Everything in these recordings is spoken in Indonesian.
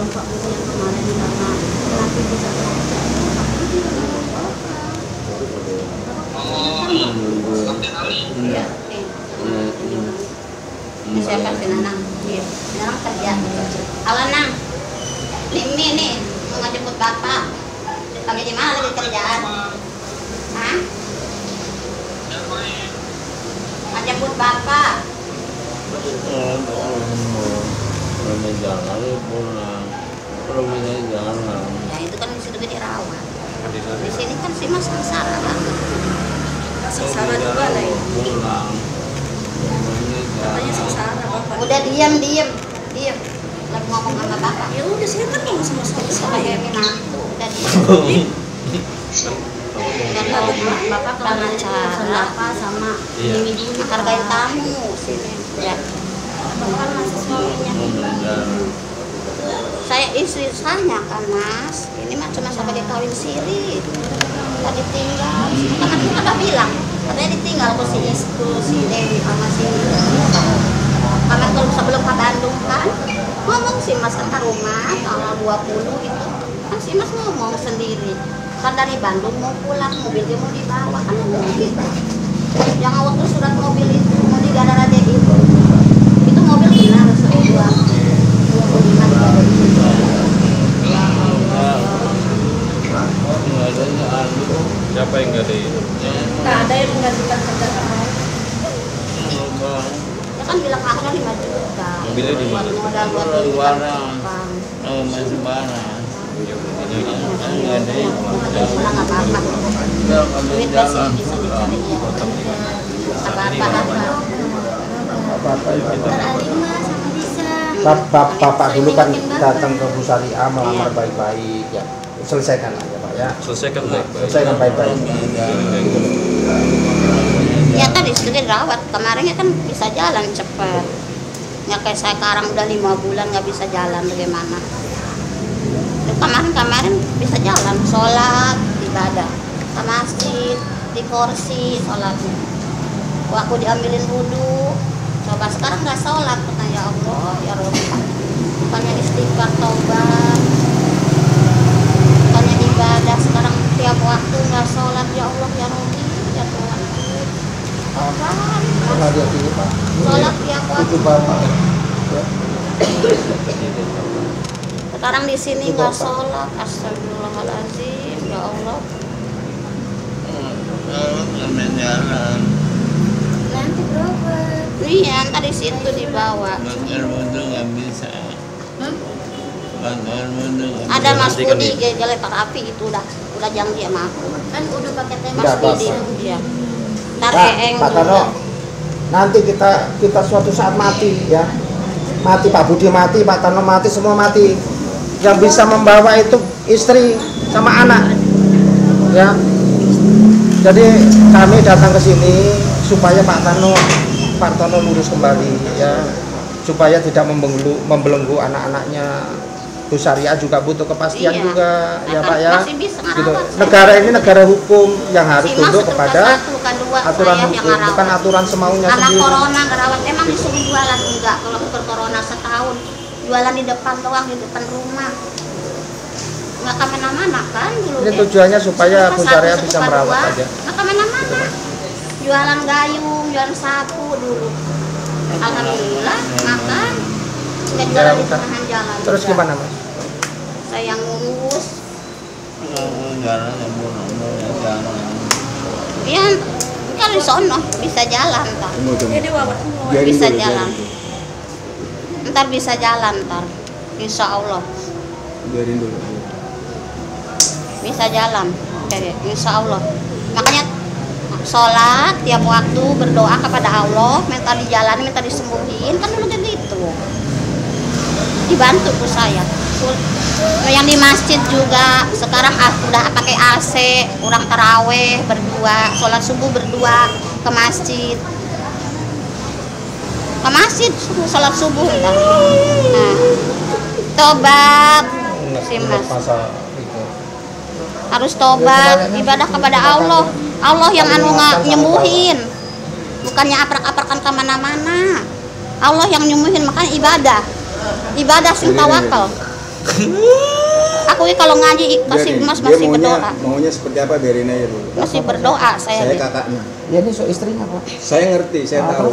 kalau Pak Budi yang kemarin karena laki bisa kerja. Iya. Ini siapa sih Nanang? Iya. Nanang kerja. Halo Nang. Mimi nih mau ngejemput bapak. Lagi di mana lagi kerjaan? Hah? Ngejemput bapak. Ya itu kan disitu dirawat. Di sini kan si Mas sengsara banget. Sengsara juga lah ya. Katanya sengsara bapak. Udah diam. Lagi ngomong sama bapak. Ya udah saya kan ngomong sama saya menantu. Udah diam. Dan bapak pengacara sama ini dulu hargain tamu sini. Ya. Bapak masih suaminya. Saya istri saya kan Mas. Ini mah cuma sampai dikawin siri. Tadi tinggal. Kan aku udah bilang. Katanya ditinggal ke si Dewi sama si karena kalau sebelum ke Bandung kan ngomong si Mas kan ke rumah tanggal 20 itu kan si Mas ngomong sendiri kan dari Bandung mau pulang mobilnya mau dibawa kan ngomong gitu yang waktu surat mobil itu mau digada dia itu mobil benar sebuah 25 digada itu siapa yang nggak ada itu? Nggak ada yang menggantikan kerja sama ya kan bilang aku 5 juta mobilnya di mana? Modal buat Luaran masih mana? Nggak ada yang pulang apa-apa duit masih bisa dicari ya apa-apa Bapak dulu kan datang ke Bu Syariah melamar baik-baik ya. Selesaikan aja Pak ya. Selesaikan baik-baik. Selesaikan baik-baik. ya kan disitu dirawat kemarin kan bisa jalan cepat ya kayak saya sekarang udah 5 bulan nggak bisa jalan bagaimana kemarin bisa jalan sholat ibadah ke masjid di kursi sholatnya waktu diambilin wudhu coba sekarang nggak sholat kata ya Allah ya Rabbi bukannya istighfar taubat bukannya ibadah sekarang tiap waktu nggak sholat ya Allah ya Rabbi ya Tuhan sholat tiap waktu sekarang di sini nggak sholat astagfirullahaladzim ya Allah nanti berobat iya tadi situ dibawa nggak bisa. ada Mas Budi gele terapi itu udah janji sama aku kan udah pakai tema Mas Budi ya Pak Tano nanti kita suatu saat mati ya mati Pak Budi mati Pak Tano mati semua mati yang bisa membawa itu istri sama anak ya jadi kami datang ke sini supaya Pak Tano lurus kembali ya supaya tidak membelenggu anak-anaknya. Bu Syariah juga butuh kepastian juga ya Pak ya gitu. Negara ini negara hukum yang harus tunduk kepada aturan hukum bukan aturan semaunya anak sendiri. corona ngerawat emang disuruh jualan enggak kalau ke corona setahun jualan di depan doang di depan rumah nggak kemana-mana kan dulu ini tujuannya supaya Bu Syariah bisa merawat aja nggak kemana-mana jualan gayung jualan sapu dulu alhamdulillah makan nggak jualan di tengah jalan terus juga. gimana Mas? Saya yang ngurus iya kan di sono bisa jalan ntar bisa jalan ntar bisa jalan ntar insya Allah bisa jalan insya Allah makanya sholat tiap waktu berdoa kepada Allah minta dijalani minta disembuhin kan dulu gitu dibantu tuh saya yang di masjid juga sekarang udah pakai AC orang taraweh berdua sholat subuh berdua ke masjid sholat subuh nah tobat si Mas harus tobat ibadah kepada Allah yang nyembuhin bukannya aprak-aprakan kemana-mana Allah yang nyembuhin makanya ibadah sing tawakal Aku ini kalau ngaji kasih Biarin. Mas Dia masih berdoa. maunya seperti apa, biarin aja dulu. Masih berdoa saya. Saya kakaknya. Ya ini so istrinya Pak. Saya ngerti, saya tahu.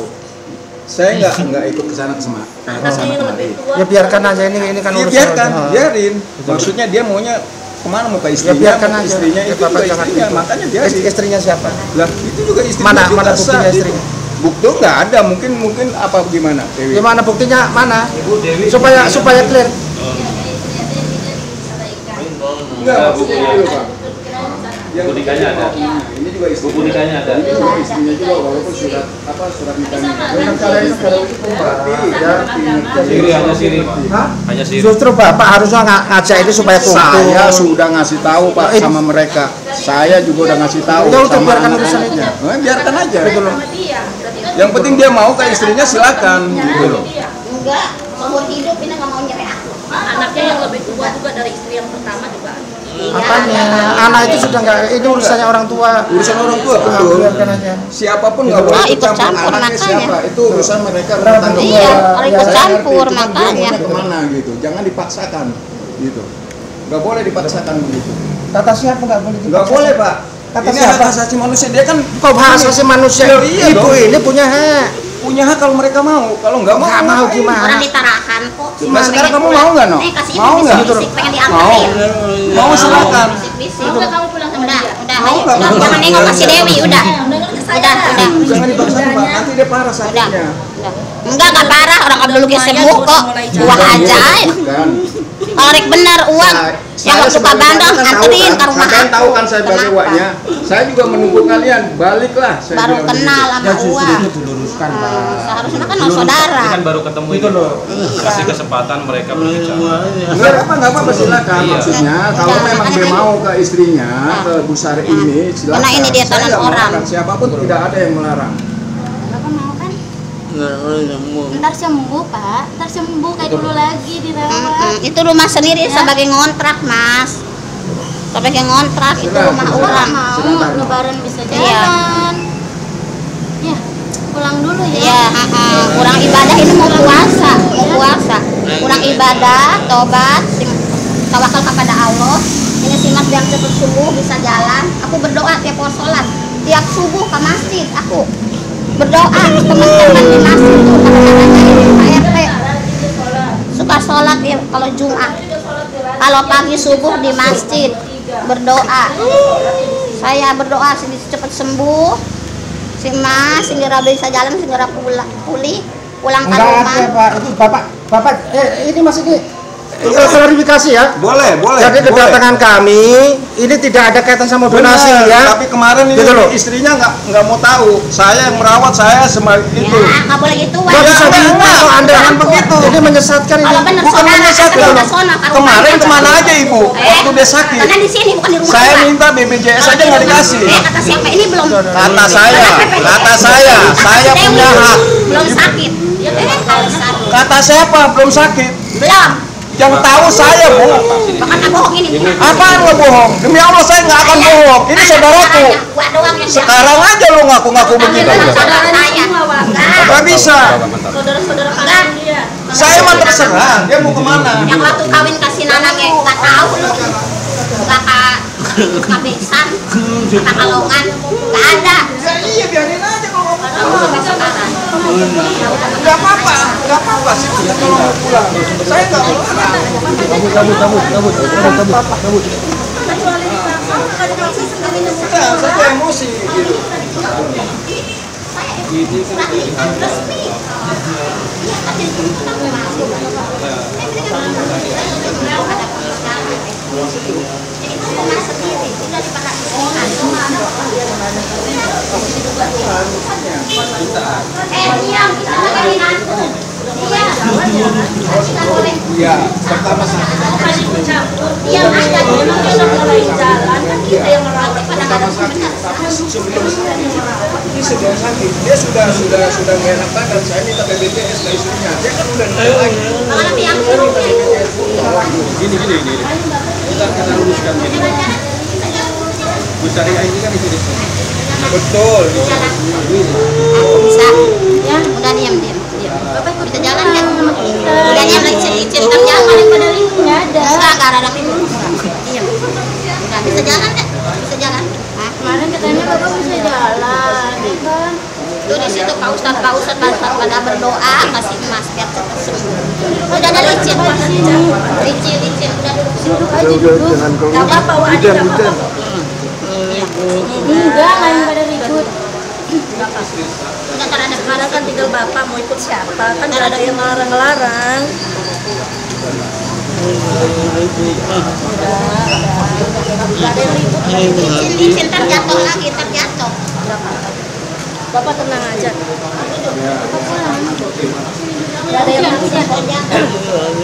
Saya nggak ikut ke sana kemari. Ya biarkan aja ini kan Ya urusan. biarkan, biarin. Maksudnya dia maunya kemana, mau ke Ya istrinya, biarkan mau ke aja. istrinya, Ya, itu Bapak juga jangan istrinya, gitu. makanya biarin. Istrinya siapa? Lah itu juga istrinya Mana juga mana buktinya sah. istrinya? Bukti nggak ada, mungkin apa gimana, Dewi? Gimana buktinya mana? Supaya clear. Enggak, buktinya dulu, Pak. Buku nikahnya ada. Ini juga istrinya. Buku nikahnya ada. Ini juga istrinya juga, walaupun surat nikahnya. Bukan kalian sekarang itu Pak. Ya. Siri, hanya Siri. Hah? Hanya Siri. Justru Bapak harusnya ngajak ini supaya kumpul. Saya sudah ngasih tahu Pak sama mereka. Saya juga udah ngasih tahu Ya udah, sama biarkan anak-anaknya. urusan itu. Biarkan aja. Betul loh. Yang penting dia mau ke istrinya silakan gitu loh. Enggak, seumur hidup ini nggak mau nyerah aku. Anaknya yang lebih tua juga dari istri yang pertama juga. Iya, Apanya? Anak itu sudah nggak, ini urusannya orang tua. Urusan orang tua Nah, betul. biarkan aja. Siapapun nggak boleh ikut ikut campur campur, anaknya makanya. siapa. Itu urusan mereka Berapa rumah tangga. Iya, orang ikut saya campur Cuman dia makanya. maunya kemana gitu. Jangan dipaksakan gitu. Nggak boleh dipaksakan begitu. Kata siapa nggak boleh? Nggak boleh Pak. Kata Ini siapa? hak asasi manusia. Dia kan Kok hak asasi manusia? Ya, iya Ibu dong. ini punya hak. punya hak kalau mereka mau. Kalau nggak mau, Nggak mau ngapain? gimana? Orang ditarakan kok. Nah, sekarang kamu mau nggak, No? Kasih Mau nggak? bisik-bisik, pengen Mau. dianterin. Mau silakan. Bisik-bisik. Mau nggak kamu pulang sama Udah, dia? udah, Mau ayo. nggak? Udah, jangan nengok kasih Dewi, udah. Udah. Jangan dipaksakan Pak. Nanti dia parah Udah. sakitnya. Udah. Enggak parah, orang kalau dulu sembuh kok. Buah aja. Kan. Kalau rek bener uang, yang waktu Pak Bandung anterin ke rumah Kalian aku. tahu kan saya bagi Kenapa? uangnya. Saya juga menunggu kalian. Baliklah. Saya Baru bilang kenal begitu. sama Ya justru uang. itu diluruskan Pak. Seharusnya kan saudara. Ini kan baru ketemu Itu ini. loh. Kasih kesempatan mereka berbicara. Nggak apa-apa silakan. Iya. Maksudnya kalau Udah, memang makanya dia mau ke istrinya, Nah. ke Bu Sari ini, silakan. Karena ini dia Saya tangan nggak orang. melarang. Siapapun tidak ada yang melarang. Bapak mau kan? nggak boleh sembuh. Ntar sembuh Pak, ntar sembuh kayak dulu lagi dirawat. Itu rumah sendiri sebagai ngontrak, Mas. Sebagai ngontrak itu Silakan, rumah silakan. orang. Sebentar. Lebaran bisa Iya. jalan. Ya, pulang dulu ya. Iya, kurang ibadah ini mau puasa, kurang ibadah, tobat, tawakal kepada Allah. Ini si Mas biar cepat subuh bisa jalan. Aku berdoa tiap mau sholat, tiap subuh ke masjid. Aku berdoa teman-teman di masjid tuh kadang-kadang Pak RT suka sholat ya kalau Jumat. Kalau pagi subuh di masjid berdoa. Saya berdoa cepat sembuh. Si Mas segera bisa jalan, segera pulih pulang ke Enggak rumah. ada Pak. Itu Bapak ini masih klarifikasi ya. Boleh. Jadi kedatangan kami ini tidak ada kaitan sama donasi Benar, ya. Tapi kemarin ini Gitu loh. istrinya nggak mau tahu. Saya yang merawat saya sama itu. Ya, nggak boleh gitu, Nggak Wan. bisa enggak, gitu enggak. Anda. Jangan begitu. Ini menyesatkan ini. Kalau bener Bukan saudara, menyesatkan. asal udah sono, kalau Kemarin banyak kemana satu. aja Ibu? Waktu dia sakit. Karena di sini bukan di rumah. Saya Pak. minta BPJS Kalau aja di nggak rumah, dikasih. kata siapa ini belum. Kata saya Kata Dewi, punya hak. belum sakit. Kalau sakit. Kata siapa belum sakit? Belum. Yang tahu saya Bu. Makanya bohong ini. Apaan nggak bohong? Demi Allah saya nggak akan bohong. Ini saudaraku. Gua doang yang Sekarang aja lu ngaku-ngaku begitu. saudara saya. Nggak bisa. Saudara-saudara Enggak. kalian dia. Saya mah terserah. Dia mau kemana? Yang waktu kawin kasih nanang ya nggak tahu lu. Kakak besan, kakak kalongan, nggak ada. Iya biarin aja kalau mau. Sampai sekarang. Nggak apa-apa sih kalau mau pulang. Saya nggak melarang. Udah, saya emosi gitu. Resmi. Ya, tapi itu kan masuk. Jadi itu rumah sendiri, sudah daripada diam, kita lagi nanti. Iya, kita boleh. Iya, pertama sakit. Bukan ikut campur. Diam aja, Kalau orang lain jalan kan kita yang merawat. Pertama sakit, tapi sebelum ini sedang sakit, dia sudah nggak enak badan. Saya minta BPJS ke istrinya. Dia kan udah nggak lagi. Kalau nanti yang suruhnya itu. Gini. Kita luruskan gini. Bu Syariah ini kan istri Betul. Aku bisa. Ya, udah diam. Bapak ikut Bisa jalan kan? sama kita. Udah dia licin-licin kan jalan. Pada ribut nggak ada. Enggak ada ribut. Iya. Udah bisa jalan kan? Bisa jalan. Hah? Kemarin katanya Bapak bisa jalan, ya kan? Tuh di situ Pak Ustadz pada berdoa kasih Mas biar cepat sembuh. Udah ada licin, licin udah duduk sini. Duduk aja duduk. Jangan keluar. Gak apa-apa, Wak. Hujan. Enggak, lain pada ribut. Udah kan ada Sekarang kan tinggal Bapak mau ikut siapa, kan nggak ada yang melarang-larang. Gak ada yang ribut, licin terjatuh lagi, terjatuh. Bapak tenang aja. Gak ada yang ribut, terjatuh.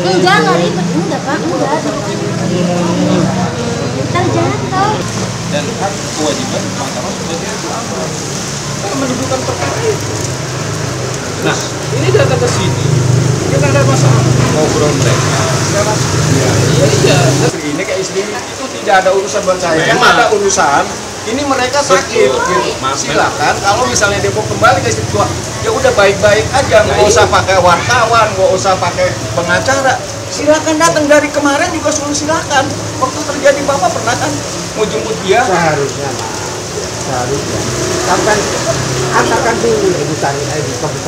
Enggak ribut. Enggak, Pak. Enggak. Terjatuh. Dan kewajiban mahkamah sebagai mendudukan perkara itu. Nah, ini datang ke sini, kita ada masalah ngobrol mereka. Iya. Ini kayak istri itu tidak ada urusan buat saya. Yang Memang. ada urusan ini mereka sakit. Gitu. Mas, Silakan kalau misalnya dia mau kembali ke istri tua, ya udah baik-baik aja, nggak usah pakai wartawan, nggak usah pakai pengacara. Silakan datang dari kemarin juga suruh silakan. Waktu terjadi bapak pernah kan mau jemput dia? Seharusnya sampai antarkan dulu ibu tani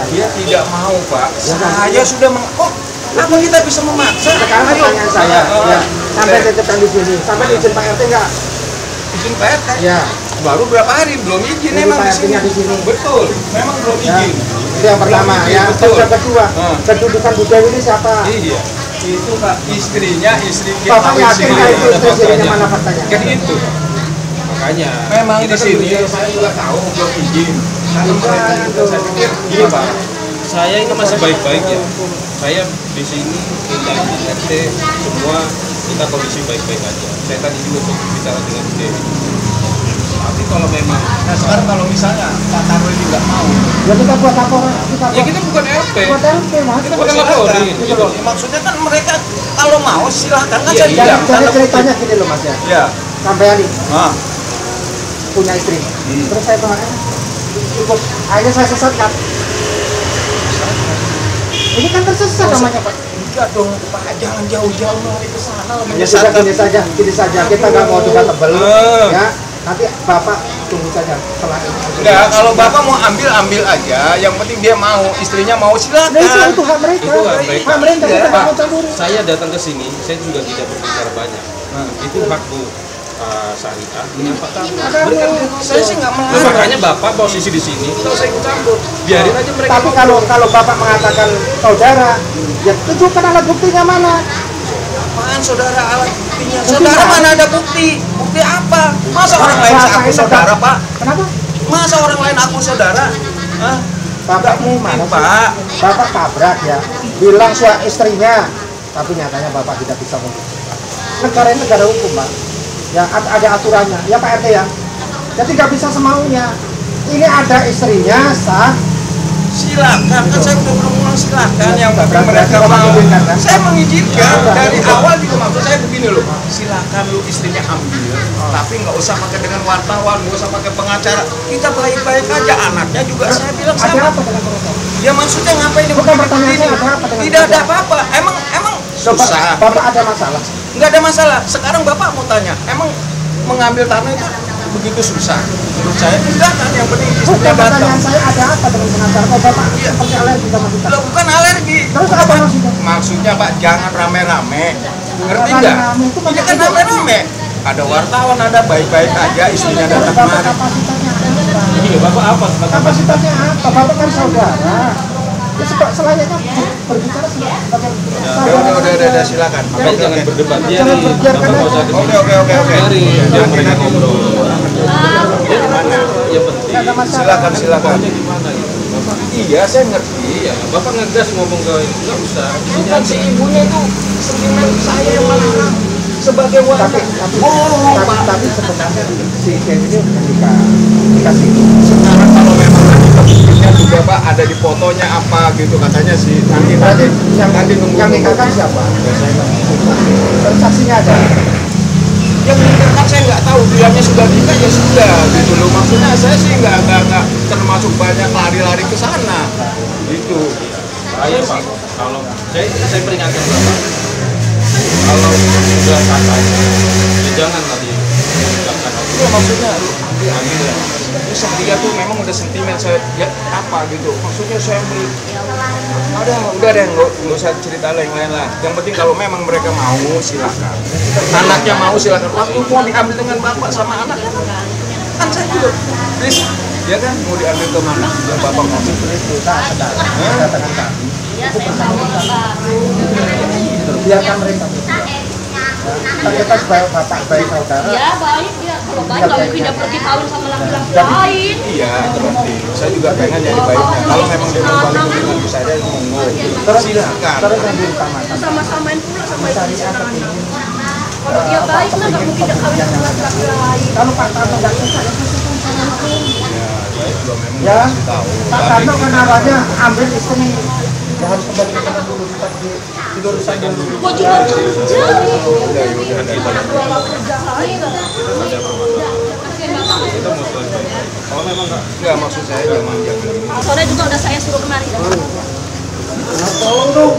Dia tidak mau pak. Saya sudah kok apa kita bisa memaksa? sekarang Ayo. pertanyaan saya ya, sampai titipkan di sini sampai izin Pak RT enggak? Izin Pak RT? Ya, Baru berapa hari belum izin Ini memang Pak di sini. RT-nya di sini. Betul, memang belum ya. izin. Itu yang pertama Belum ya. izin, betul. Terus yang kedua, kedudukan Bu Dewi ini siapa? Iya. Itu Pak istrinya istri Bapak tahu yakin nggak itu istri istrinya mana Kan faktanya? itu. Makanya Memang di di sini saya juga tahu belum izin. Saya pikir gini Pak, saya ini masih baik-baik ya. Saya di sini kita RT semua kita kondisi baik-baik aja. Saya tadi juga sempat bicara dengan Bu Dewi. Tapi kalau memang Nah sekarang kalau misalnya Pak Tarwi nggak mau, Ya kita buat apa? ya kita bukan RT, buat RT mas. kita bukan silakan. laporin. Gitu loh. Maksudnya kan mereka kalau mau silahkan kan Iya, saya iya. bilang. Jadi ceritanya gini loh mas ya. Ya. Sampai ini Ah. punya istri. Terus saya kemarin ikut, akhirnya saya sesatkan. Ini kan tersesat namanya Pak. Enggak dong Pak, jangan jauh-jauh lari ke sana. Ya sudah gini saja, kita nggak mau debat tebel, ya. Nanti Bapak tunggu saja setelah itu. Enggak, kalau Bapak mau ambil aja. Yang penting dia mau, istrinya mau silakan. Nah, itu hak mereka. Itu hak mereka. Hak mereka kita nggak mau campuri. Saya datang ke sini, saya juga tidak berbicara banyak. Itu hak Bu Syariah dengan Pak Tarwi. Saya sih nggak Nah, melarang. makanya Bapak posisi di sini, nggak usah ikut campur. Biarin aja mereka. Tapi kalau Bapak mengatakan saudara, ya tunjukkan alat buktinya mana. Apaan saudara alat buktinya? Saudara mana ada bukti? Bukti apa? Masa orang lain Bahasa aku ini saudara Pak? Kenapa? Masa orang lain aku saudara? Hah? Bapakmu mana sih? Pak. Bapak tabrak ya, bilang istrinya, tapi nyatanya Bapak tidak bisa membuktikan. Negara ini negara hukum Pak, ya ada aturannya, ya Pak RT ya. Jadi nggak bisa semaunya. Ini ada istrinya sah. Silakan, kan saya udah bilang silakan yang Berarti mereka Bapak mau. mengizinkan, kan? Saya mengizinkan Ya, dari udah. awal juga maksud saya begini loh. Silakan lu istrinya ambil, tapi nggak usah pakai dengan wartawan, nggak usah pakai pengacara. Kita baik-baik aja, anaknya juga saya bilang Ada sama. apa dengan proses? Ya maksudnya ngapain dia Bukan begini? pertanyaan saya, ada apa dengan Tidak ada proses? apa-apa. Emang susah. Bapak ada masalah. Nggak ada masalah. Sekarang Bapak mau tanya, emang mengambil tanah itu begitu susah? Menurut saya tidak kan, yang penting Bukan istrinya datang. pertanyaan saya ada apa dengan pengacara? Kalau Bapak Iya. seperti alergi sama kita. Loh, bukan alergi. Terus apa maksudnya? Maksudnya Pak, jangan rame-rame. Ngerti nggak? Rame-rame itu Ini kan rame-rame. Ada wartawan, ada baik-baik aja, istrinya datang Bapak kemari. kapasitasnya apa? Iya, Bapak apa sebagai Kapasitasnya apa? Bapak kan saudara. Ya selayaknya berbicara sebagai Udah, silakan. Makanya jangan berdebat, Jangan biarin. berbiarkan Bapak nggak usah aja. kesini. Oke. Biarin, jangan mereka ngobrol. Ya gimana? Ya penting. Nggak ada masalah. Silakan. Pokoknya gimana gitu. Bapak. Iya, saya ngerti. Iya, Bapak ngegas ngomong ke ini, nggak usah. Bukan si ibunya itu sentimen saya yang melarang sebagai warga. Tapi sebenarnya si Dewi ini ketika dikasih Sekarang kalau memang nanti kebuktinya juga Pak ada di fotonya apa gitu katanya si nanti berarti yang nunggu nikahkan siapa? Terus saksinya ada. yang nikahkan saya nggak tahu bilangnya sudah nikah ya sudah gitu loh, maksudnya saya sih nggak termasuk banyak lari-lari ke sana gitu. Ayo Pak, kalau saya peringatkan Bapak, kalau sudah santai, ya jangan lagi mengucapkan hal itu. Maksudnya dia tuh memang udah sentimen, saya ya apa gitu, maksudnya saya udah deh, nggak usah cerita yang lain lah. Yang penting kalau memang mereka mau silakan, anaknya mau silakan. Waktu mau diambil dengan bapak sama anak kan saya juga please, ya kan mau diambil ke mana yang bapak mau kita katakan kami itu bersama-sama biarkan mereka kita sebagai bapak baik saudara Ya baik dia, kalau baik nggak mungkin dia pergi kawin sama laki-laki lain. iya berarti saya juga pengen jadi baiknya. Kalau memang dia mau balik dengan ibu saya monggo, terus silakan. terus yang diutamakan Sama-samain pula sama ibu syariah saya. kepingin Kalau dia baik lah nggak mungkin dia kawin sama laki-laki lain. kalau Pak Tarno nggak suka ya susun sama hukum Saya juga memang ya kasih tahu. Pak Tarno kan arahnya ambil istri ya harus kembali ke sana dulu kita di urusan dulu Gua juga kerja. Udah. Kerja lain. Kita mau selesai. Kalau memang Enggak, maksud saya jangan ini. Sore juga udah saya suruh kemari. tolong dong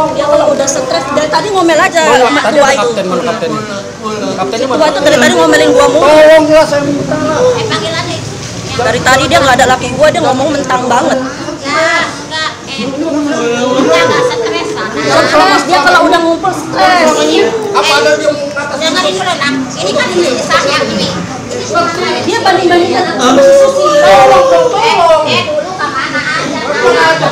Dia kalau udah stres dari tadi ngomel aja sama tadi tua ada itu. kapten, mana kaptennya? Kaptennya Tua mana? itu dari tadi ngomelin gua mulu. tolong ya saya minta Panggil aja. Dari tadi dia nggak ada laki gua, dia ngomong mentang banget. Enggak, kita nggak stres sana. Stres dia kalau udah ngumpul stres. Apa ada dia mau ngatas? Jangan dulu nak. Ini kan ini saya ini. Dia banding-bandingkan sama Eh, Susi. dulu kemana aja?